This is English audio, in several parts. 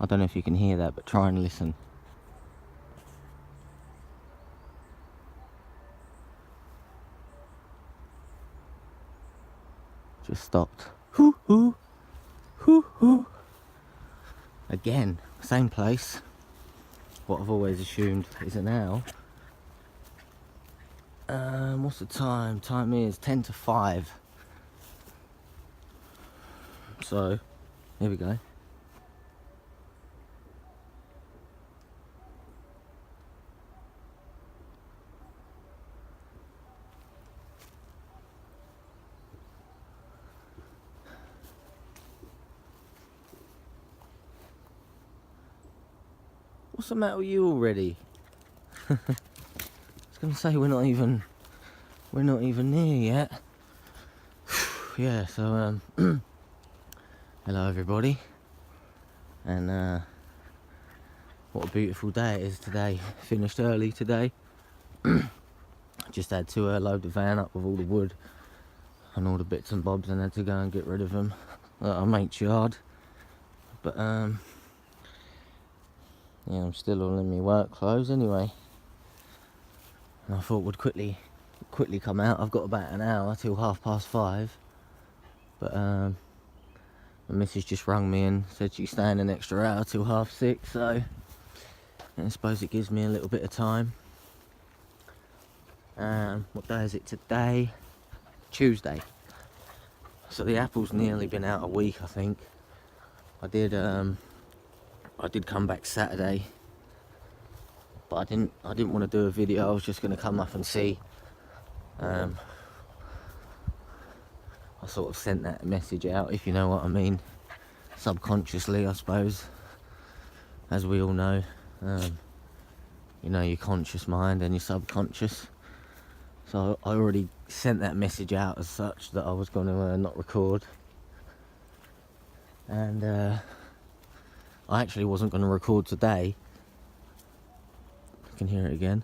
I don't know if you can hear that, but try and listen. Just stopped. Hoo hoo, hoo hoo. Again, same place. What I've always assumed is an owl. What's the time? Time is 10 to 5. So, here we go. What's the matter with you already? I was gonna say we're not even near yet. Yeah, so hello everybody, and what a beautiful day it is today. Finished early today. Just had to load the van up with all the wood and all the bits and bobs, and had to go and get rid of them at our mate's yard. But yeah, I'm still all in my work clothes anyway, and I thought would quickly come out. I've got about an hour till 5:30, but my missus just rung me and said she's staying an extra hour till 6:30, so I suppose it gives me a little bit of time. What day is it today? Tuesday. So the apple's nearly been out a week, I think. I did come back Saturday, but I didn't want to do a video. I was just going to come up and see. I sort of sent that message out, if you know what I mean, subconsciously, I suppose. As we all know, you know, your conscious mind and your subconscious. So I already sent that message out as such, that I was going to not record. And I actually wasn't going to record today. I can hear it again.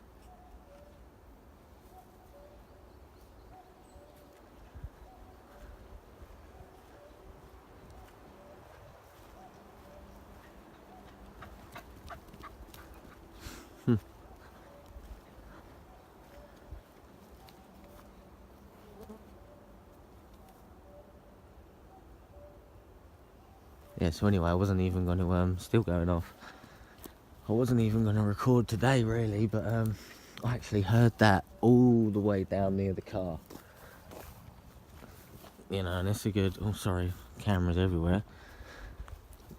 Yeah, so anyway, I wasn't even going to, still going off. I wasn't even going to record today, really, but I actually heard that all the way down near the car. You know, and it's a good, oh sorry, cameras everywhere.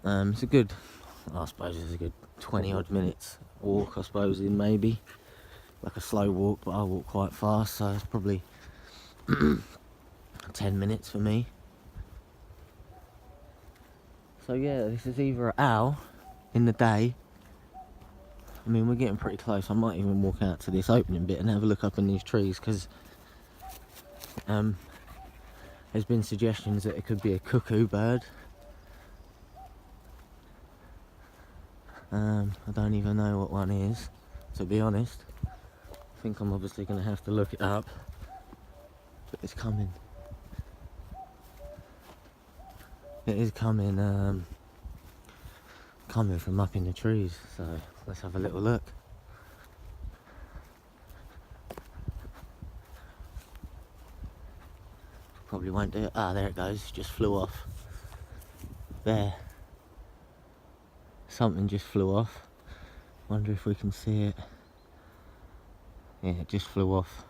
It's a good, I suppose it's a good 20 odd minutes walk, I suppose, in maybe. Like a slow walk, but I walk quite fast, so it's probably 10 minutes for me. So yeah, this is either an hour in the day. I mean, we're getting pretty close. I might even walk out to this opening bit and have a look up in these trees, because there's been suggestions that it could be a cuckoo bird. I don't even know what one is, to be honest. I think I'm obviously going to have to look it up, but it's coming. It is coming, coming from up in the trees, so let's have a little look. Probably won't do it. Ah, there it goes, just flew off. There. Something just flew off. Wonder if we can see it. Yeah, it just flew off.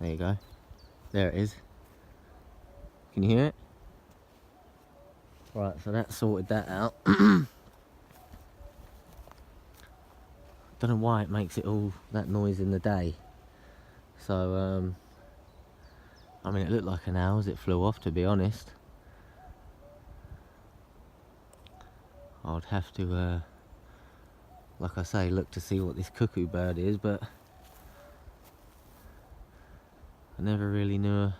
There you go. There it is. Can you hear it? Right, so that sorted that out. Don't know why it makes it all that noise in the day. So, I mean, it looked like an owl as it flew off, to be honest. I would have to, like I say, look to see what this cuckoo bird is, but I never really knew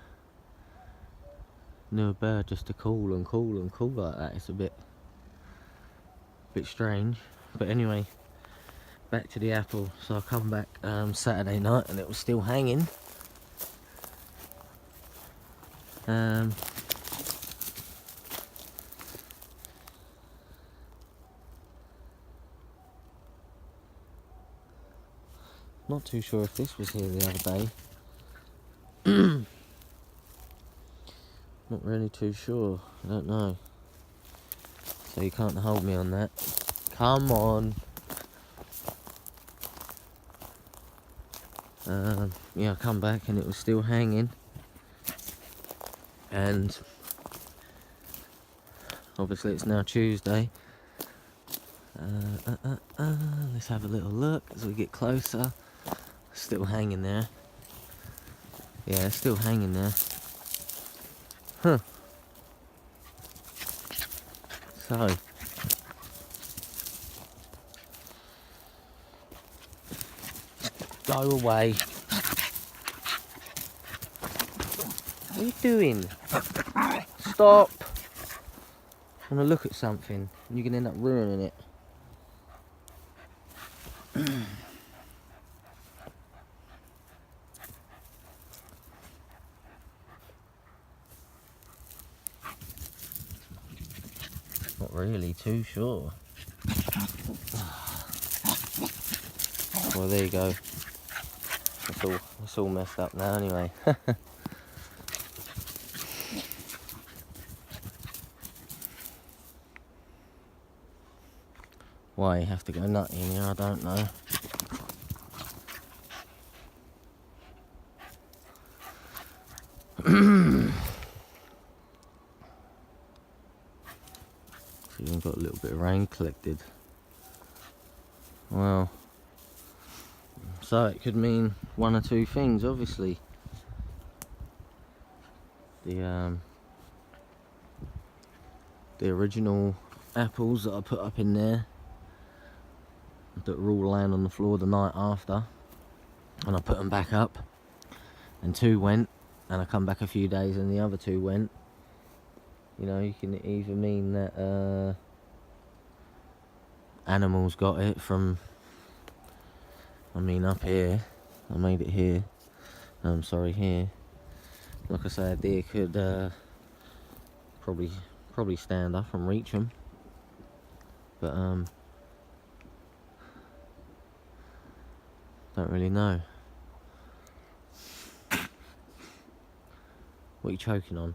a bird just to call and call and call like that. It's a bit strange. But anyway, back to the apple. So I come back Saturday night and it was still hanging. Not too sure if this was here the other day. Not really too sure. I don't know. So you can't hold me on that. Come on. Yeah, I come back and it was still hanging. And obviously it's now Tuesday. Let's have a little look as we get closer. Still hanging there. Yeah, it's still hanging there. Huh. So. Go away. What are you doing? Stop. I want to look at something and you can end up ruining it. Not really too sure. Well, there you go. It's all messed up now anyway. Why you have to go nutty in here, I don't know. So you've got a little bit of rain collected. Well, so it could mean one or two things, obviously. The original apples that I put up in there that were all laying on the floor the night after, and I put them back up, and 2 went, and I come back a few days and the other 2 went. You know, you can either mean that animals got it from, I mean up here, I made it here, I'm sorry, here. Like I say, a deer could probably stand up and reach them, but don't really know. What are you choking on?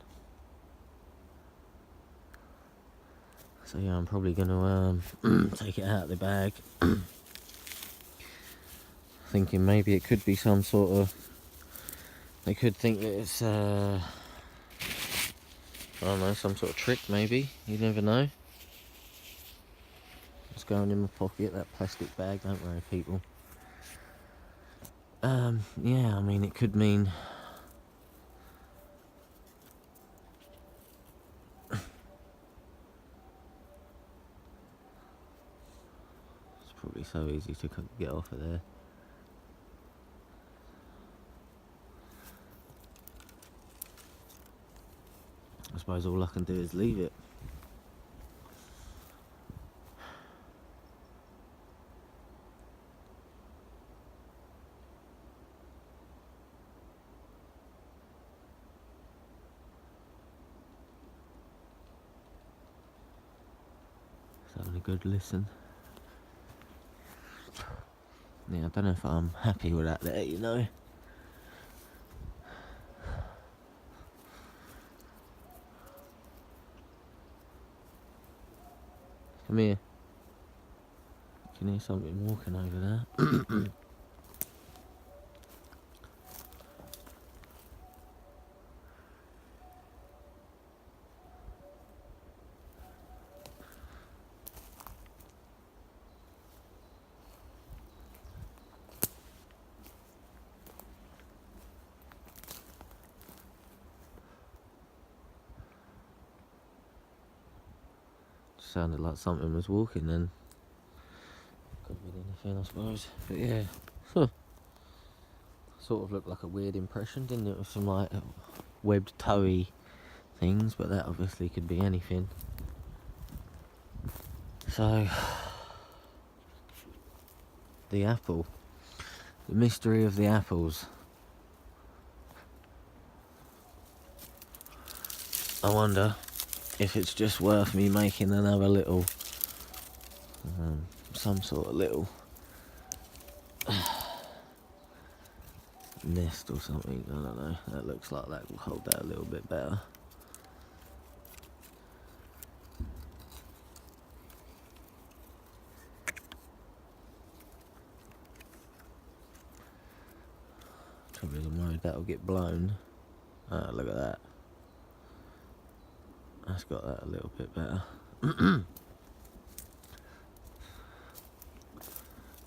So yeah, I'm probably gonna take it out of the bag. Thinking maybe it could be some sort of, they could think that it's I don't know, some sort of trick maybe, you never know. It's going in my pocket, that plastic bag, don't worry people. Yeah, I mean it could mean it's probably so easy to get off of there. I suppose all I can do is leave it. Just having a good listen. Yeah, I don't know if I'm happy with that there, you know. Come here. You can hear something walking over there. Sounded like something was walking then. Could have been anything, I suppose. But yeah, sort of looked like a weird impression, didn't it? With some like webbed toey things, but that obviously could be anything. So, the apple. The mystery of the apples. I wonder if it's just worth me making another little, some sort of little nest or something, I don't know. That looks like that will hold that a little bit better. Trouble is, I'm worried that'll get blown. Look at that. That's got that a little bit better.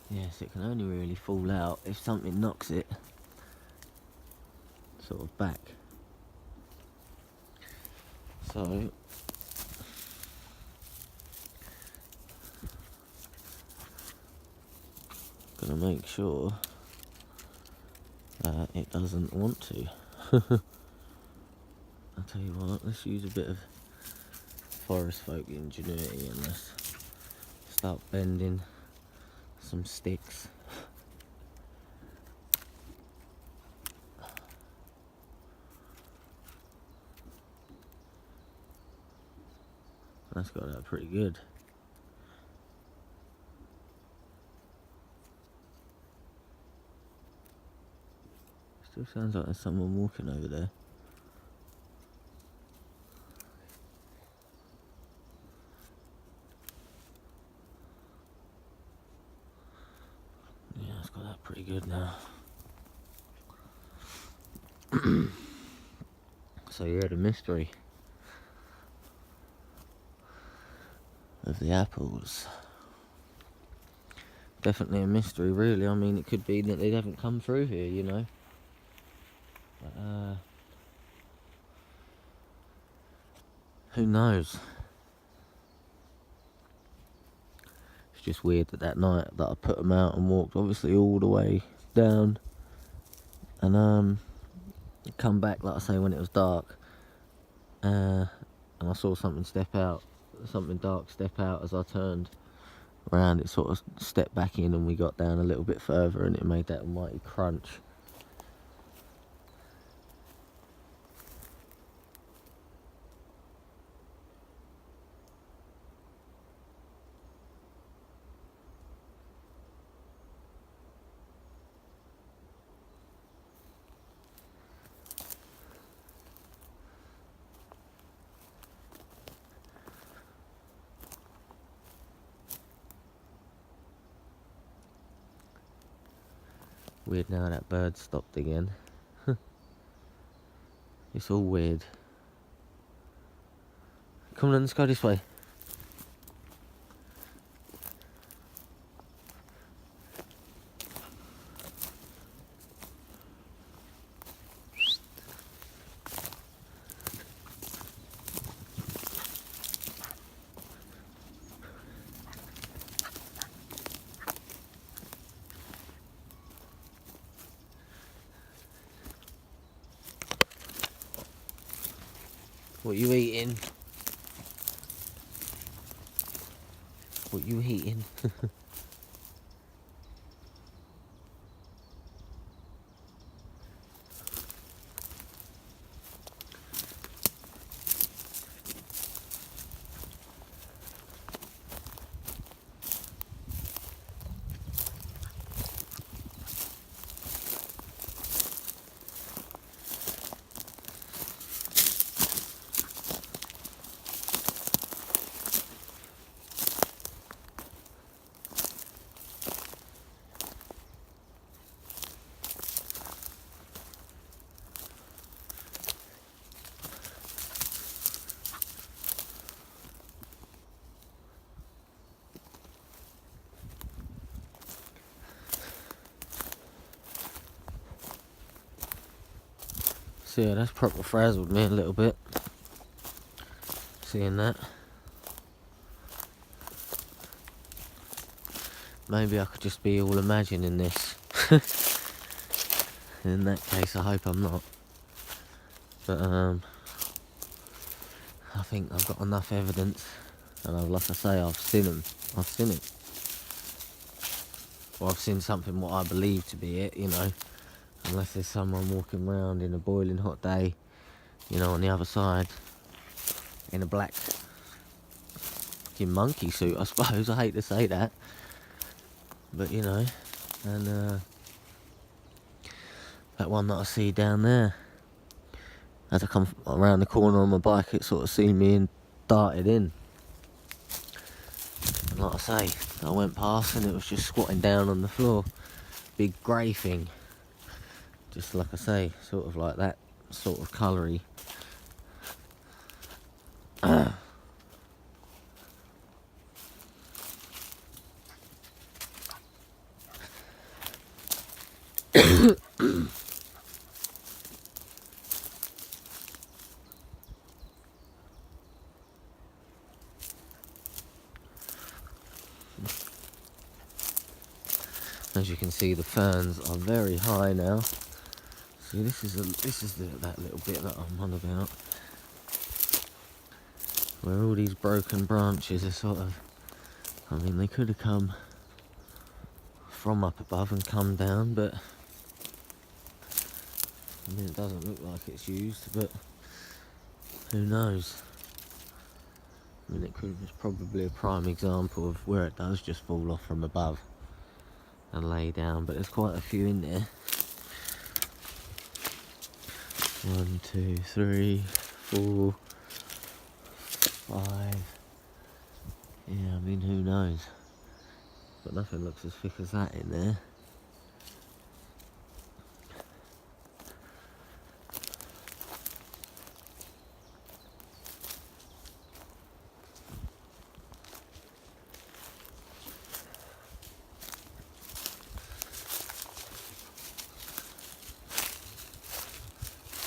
Yes, it can only really fall out if something knocks it sort of back. So gonna make sure that it doesn't want to. I'll tell you what, let's use a bit of forest folk ingenuity and let's start bending some sticks. That's got that pretty good. Still sounds like there's someone walking over there. Yeah, it's got that pretty good now. So you're the mystery of the apples. Definitely a mystery, really. I mean, it could be that they haven't come through here, you know. But, who knows? It's just weird that night that I put them out and walked, obviously, all the way down, and come back, like I say, when it was dark, and I saw something dark step out as I turned around. It sort of stepped back in, and we got down a little bit further, and it made that mighty crunch. Weird now that bird stopped again. It's all weird. Come on, let's go this way. What you eating? What you eating? So yeah, that's proper frazzled me a little bit, seeing that. Maybe I could just be all imagining this. In that case, I hope I'm not. But I think I've got enough evidence, and like I say, I've seen them. I've seen it. Or I've seen something what I believe to be it, you know. Unless there's someone walking around in a boiling hot day, you know, on the other side, in a black fucking monkey suit, I suppose. I hate to say that, but you know, and that one that I see down there. As I come around the corner on my bike, it sort of seen me and darted in. And like I say, I went past and it was just squatting down on the floor. Big grey thing. Just like I say, sort of like that sort of coloury. As you can see, the ferns are very high now. See, this is that little bit that I'm on about, where all these broken branches are sort of, I mean, they could have come from up above and come down, but I mean, it doesn't look like it's used, but who knows? I mean, it's probably a prime example of where it does just fall off from above and lay down, but there's quite a few in there. 1, 2, 3, 4, 5. Yeah, I mean, who knows? But nothing looks as thick as that in there.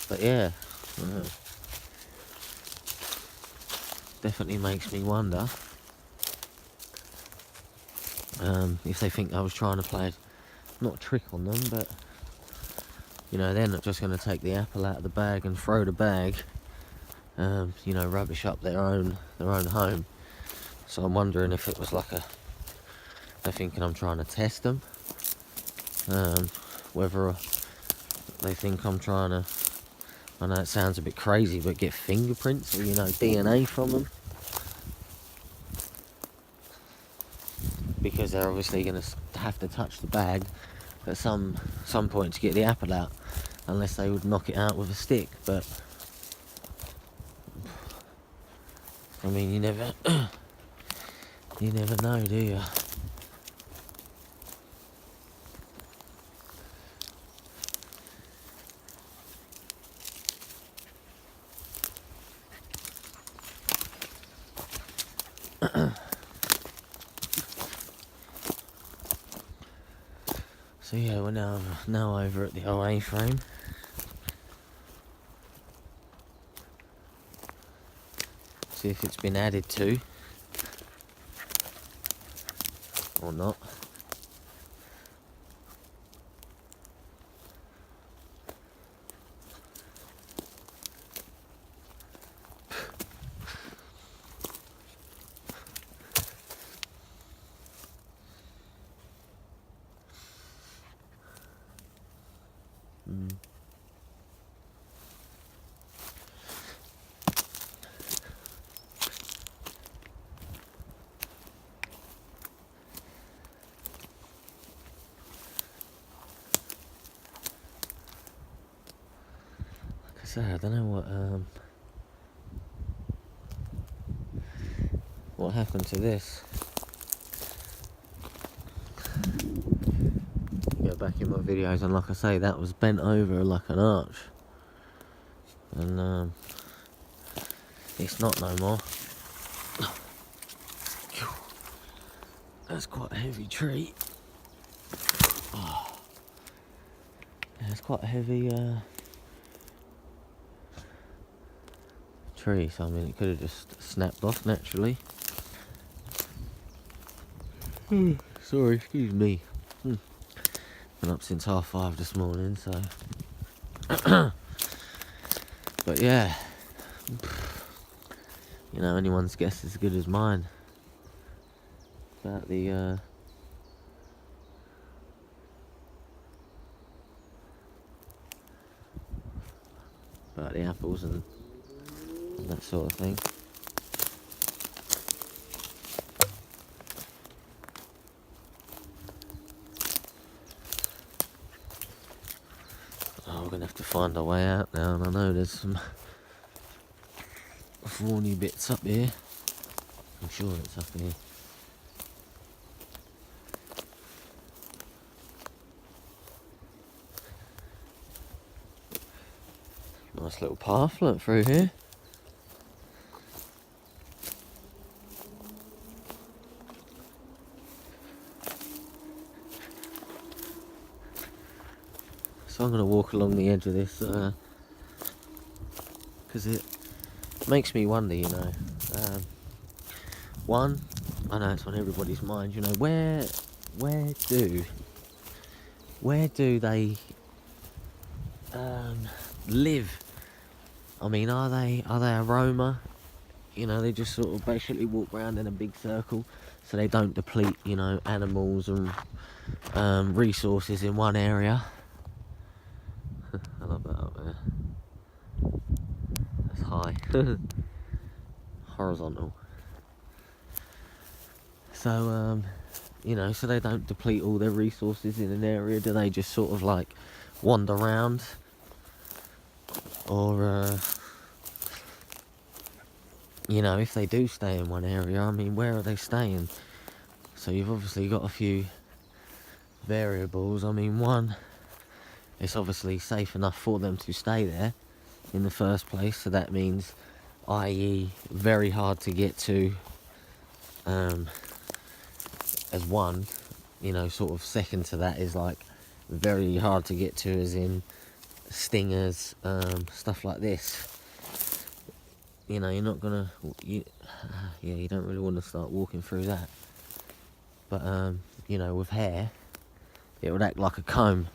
But yeah, definitely makes me wonder if they think I was trying to play, not a trick on them, but you know, they're not just going to take the apple out of the bag and throw the bag, you know, rubbish up their own home. So I'm wondering if it was like they're thinking I'm trying to test them, whether they think I'm trying to, I know it sounds a bit crazy, but get fingerprints or, you know, DNA from them. Because they're obviously going to have to touch the bag at some point to get the apple out, unless they would knock it out with a stick. But I mean, you never know, do you? So yeah, we're now over at the OA frame. See if it's been added to or not. So I don't know what happened to this. Go back in my videos, and like I say, that was bent over like an arch, and it's not no more. That's quite a heavy tree. Oh. Yeah, it's quite a heavy tree, so I mean, it could have just snapped off naturally. Sorry, excuse me. Been up since 5:30 this morning, so. But yeah, you know, anyone's guess is as good as mine about the apples and that sort of thing. find our way out now, and I know there's some thorny bits up here. I'm sure it's up here. Nice little path look through here. So I'm going to walk along the edge of this because it makes me wonder, you know. One, I know it's on everybody's mind, you know, where do they live? I mean, are they a roamer? You know, they just sort of basically walk around in a big circle, so they don't deplete, you know, animals and resources in one area. I love that up there. That's high. Horizontal. So, you know, so they don't deplete all their resources in an area. Do they just sort of like wander around? Or, you know, if they do stay in one area, I mean, where are they staying? So you've obviously got a few variables. I mean, one, it's obviously safe enough for them to stay there in the first place, so that means, i.e., very hard to get to, as one, you know, sort of second to that is like very hard to get to, as in stingers, stuff like this. You know, you're not gonna, you don't really want to start walking through that. But you know, with hair, it would act like a comb.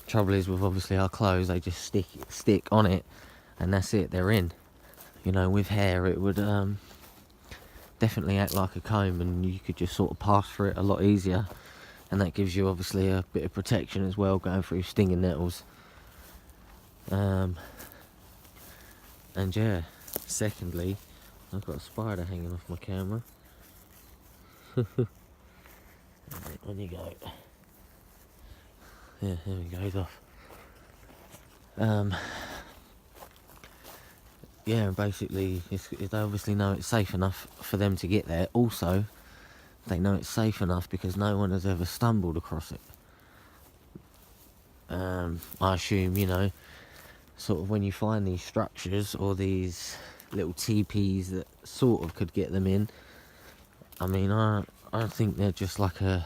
Trouble is with obviously our clothes, they just stick on it, and that's it, they're in. You know, with hair it would definitely act like a comb, and you could just sort of pass through it a lot easier, and that gives you obviously a bit of protection as well, going through stinging nettles. And yeah, secondly, I've got a spider hanging off my camera. On you go. Yeah, there we go, he's off. Yeah, and basically, they obviously know it's safe enough for them to get there. Also, they know it's safe enough because no one has ever stumbled across it. I assume, you know, sort of when you find these structures or these little teepees that sort of could get them in, I mean, I think they're just like an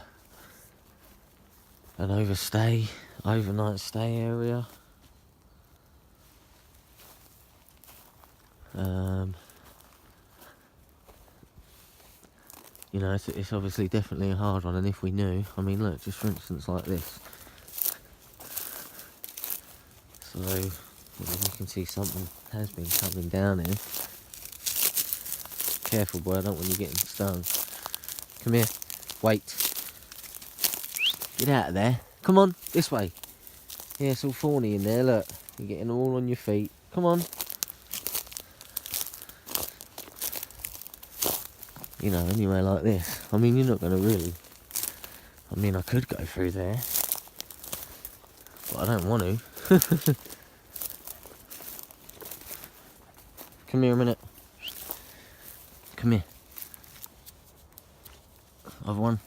overnight stay area. You know, it's obviously definitely a hard one, and if we knew, I mean, look, just for instance, like this. So, you can see something has been coming down here. Careful, boy, I don't want you getting stung. Come here. Wait. Get out of there. Come on, this way. Yeah, it's all thorny in there, look. You're getting all on your feet. Come on. You know, anywhere like this. I mean, you're not going to really... I mean, I could go through there. But I don't want to. Come here a minute. Come here. Other one.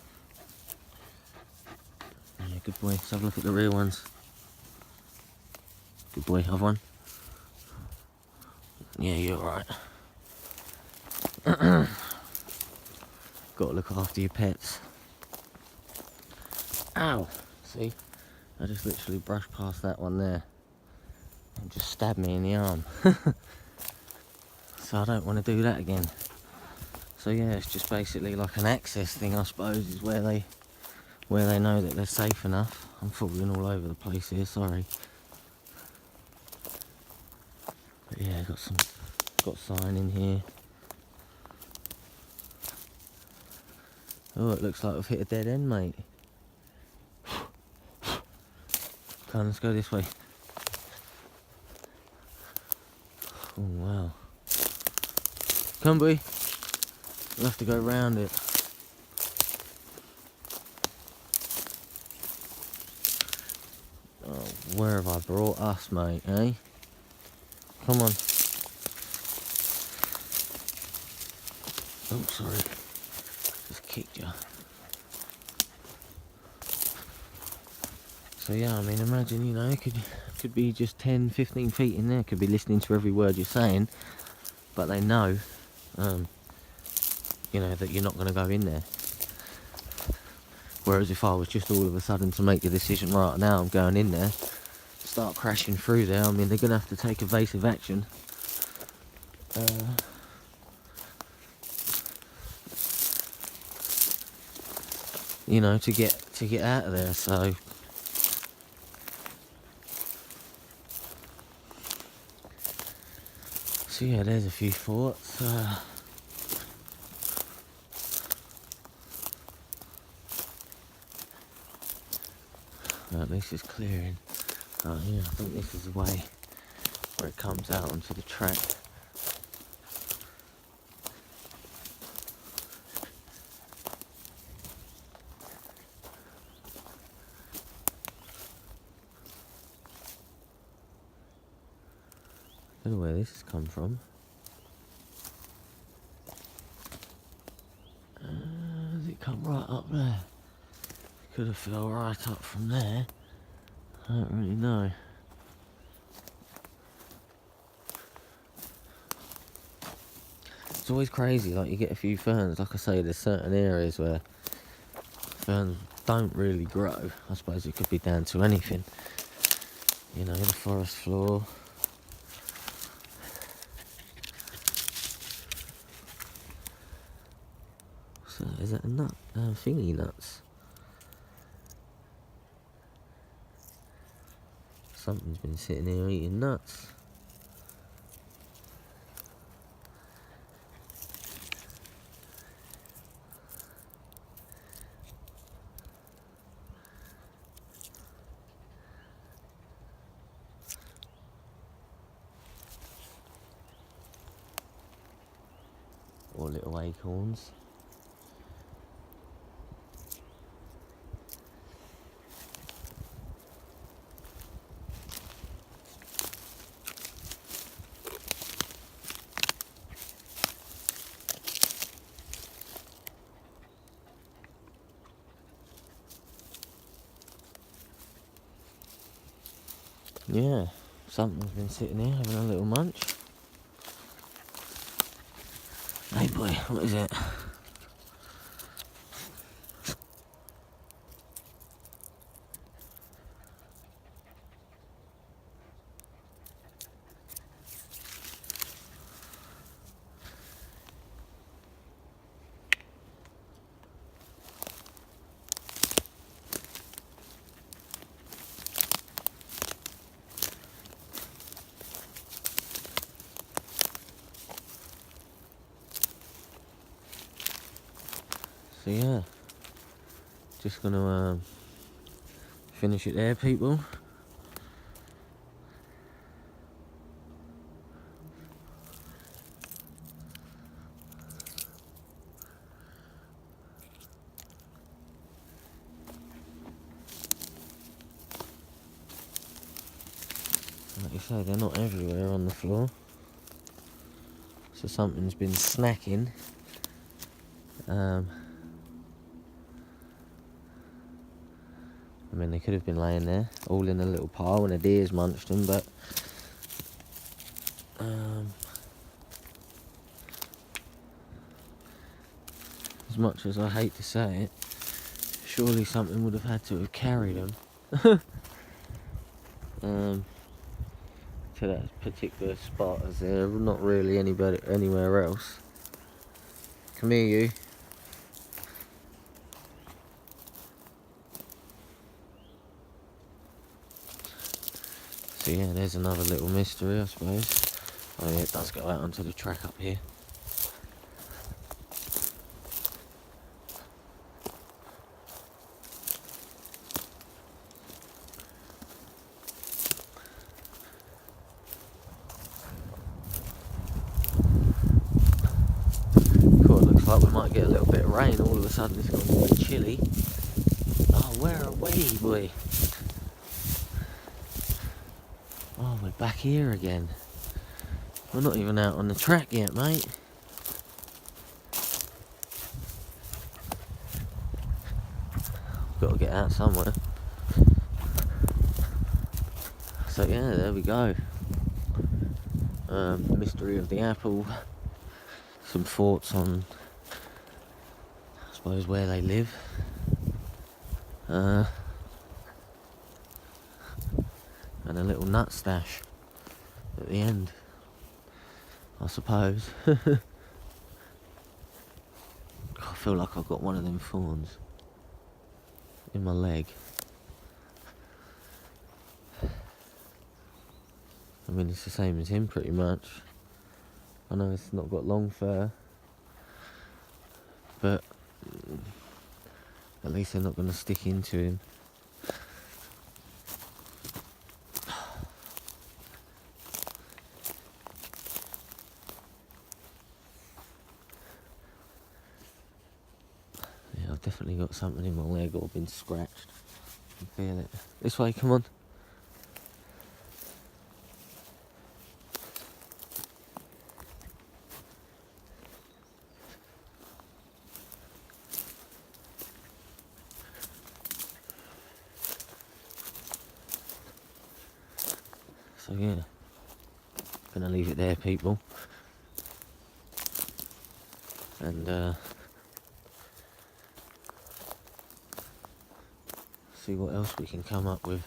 Yeah, good boy. Let's have a look at the real ones. Good boy. Other one. Yeah, you're alright. Got to look after your pets. Ow! See? I just literally brushed past that one there. And just stabbed me in the arm. So I don't want to do that again. So yeah, it's just basically like an access thing, I suppose, is where they know that they're safe enough. I'm falling all over the place here, sorry. But yeah, got sign in here. Oh, it looks like we've hit a dead end, mate. Come on, let's go this way. Oh wow. Come, boy. We'll have to go round it. Oh Where have I brought us, mate, eh? Come on. Oh, sorry. Just kicked you. So yeah, I mean, imagine, you know, it could be just 10, 15 feet in there, could be listening to every word you're saying, but they know, you know, that you're not going to go in there. Whereas if I was just all of a sudden to make the decision, right now I'm going in there, start crashing through there, I mean, they're going to have to take evasive action. You know, to get out of there. So yeah, there's a few thoughts. At least it's clearing. Oh yeah, I think this is the way where it comes out onto the track. I don't know where this has come from. Has it come right up there? Could have fell right up from there. I don't really know. It's always crazy, like you get a few ferns, like I say, there's certain areas where ferns don't really grow. I suppose it could be down to anything. You know, the forest floor. So, is that a nut? Thingy nuts. Something's been sitting here eating nuts. Or little acorns. Yeah, something's been sitting here having a little munch. Hey boy, what is it? So yeah, just gonna finish it there, people. Like you say, they're not everywhere on the floor. So something's been snacking. I mean, they could have been laying there, all in a little pile, and the deer's munched them, but as much as I hate to say it, surely something would have had to have carried them to that particular spot, as they're not really anywhere else. Come here, you. So yeah, there's another little mystery, I suppose. Oh yeah, it does go out onto the track up here. Cool, it looks like we might get a little bit of rain. All of a sudden it's gone a bit chilly. Oh, where are we, boy? Oh, we're back here again. We're not even out on the track yet, mate. Got to get out somewhere. So yeah, there we go. Mystery of the apple. Some thoughts on, I suppose, where they live. And a little nut stash at the end, I suppose. I feel like I've got one of them thorns in my leg. I mean, it's the same as him pretty much. I know it's not got long fur, but at least they're not going to stick into him. Yeah, I've definitely got something in my leg or been scratched. I can feel it. This way, come on. So yeah, gonna leave it there, people, and see what else we can come up with.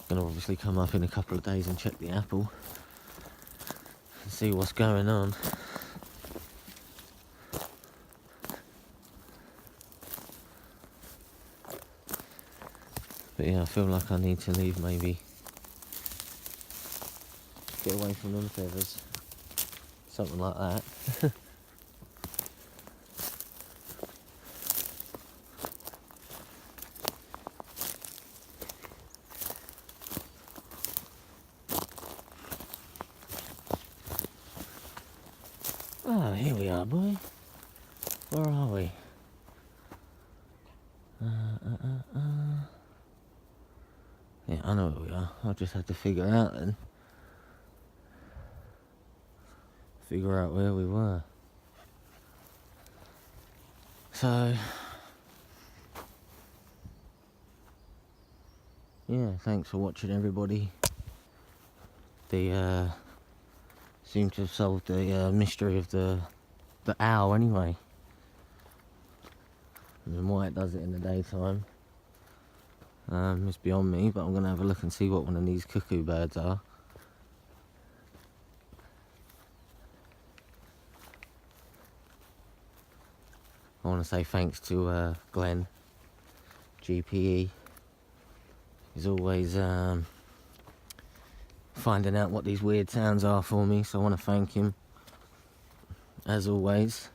Gonna obviously come up in a couple of days and check the apple and see what's going on. But yeah, I feel like I need to leave, maybe get away from them feathers, something like that. Oh, here we are, boy. Where are we? Yeah, I know where we are. I just had to figure out then. Figure out where we were. So, yeah, thanks for watching, everybody. They seem to have solved the mystery of the owl anyway. I mean, why it does it in the daytime, it's beyond me, but I'm going to have a look and see what one of these cuckoo birds are. I want to say thanks to Glenn, GPE. He's always finding out what these weird sounds are for me, so I want to thank him, as always,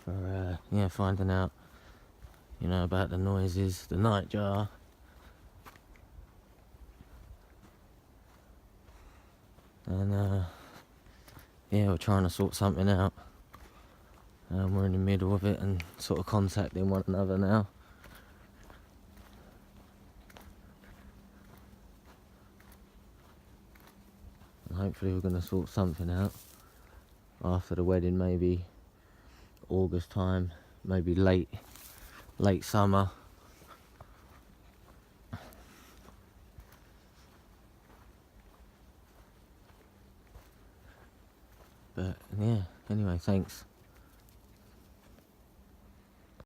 for yeah, finding out, you know, about the noises, the nightjar. And yeah, we're trying to sort something out. We're in the middle of it and sort of contacting one another now. And hopefully we're going to sort something out after the wedding, maybe August time, maybe late summer. But yeah, anyway, thanks